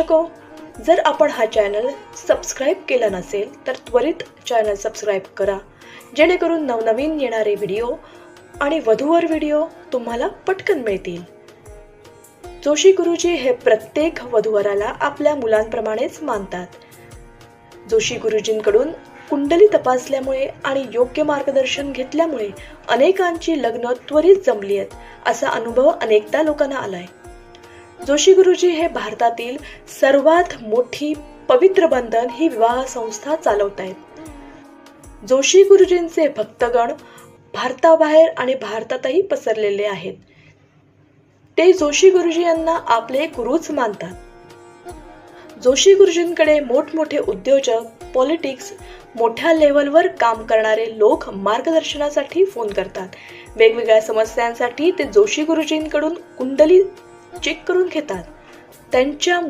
दर्शको, जर आपण हा चॅनल सबस्क्राईब केला नसेल तर त्वरित चॅनल सबस्क्राईब करा, जेणेकरून नवनवीन येणारे व्हिडिओ आणि वधूवर व्हिडिओ तुम्हाला पटकन मिळतील. जोशी गुरुजी हे प्रत्येक वधूवराला आपल्या मुलांप्रमाणेच मानतात. जोशी गुरुजींकडून कुंडली तपासल्यामुळे आणि योग्य मार्गदर्शन घेतल्यामुळे अनेकांची लग्न त्वरित जमली आहेत, असा अनुभव अनेकदा लोकांना आलाय. जोशी गुरुजी हे भारतातील सर्वात मोठी पवित्र बंधन ही विवाह संस्था चालवत आहेत. जोशी गुरुजींचे भक्तगण भारताबाहेर आणि भारतातही पसरलेले आहेत. ते जोशी गुरुजी यांना आपले गुरुच मानतात. जोशी गुरुजींकडे मोठमोठे उद्योजक, पॉलिटिक्स, मोठ्या लेव्हलवर काम करणारे लोक मार्गदर्शनासाठी फोन करतात. वेगवेगळ्या समस्यांसाठी ते जोशी गुरुजींकडून कुंडली चेक करून घेतात. त्यांच्या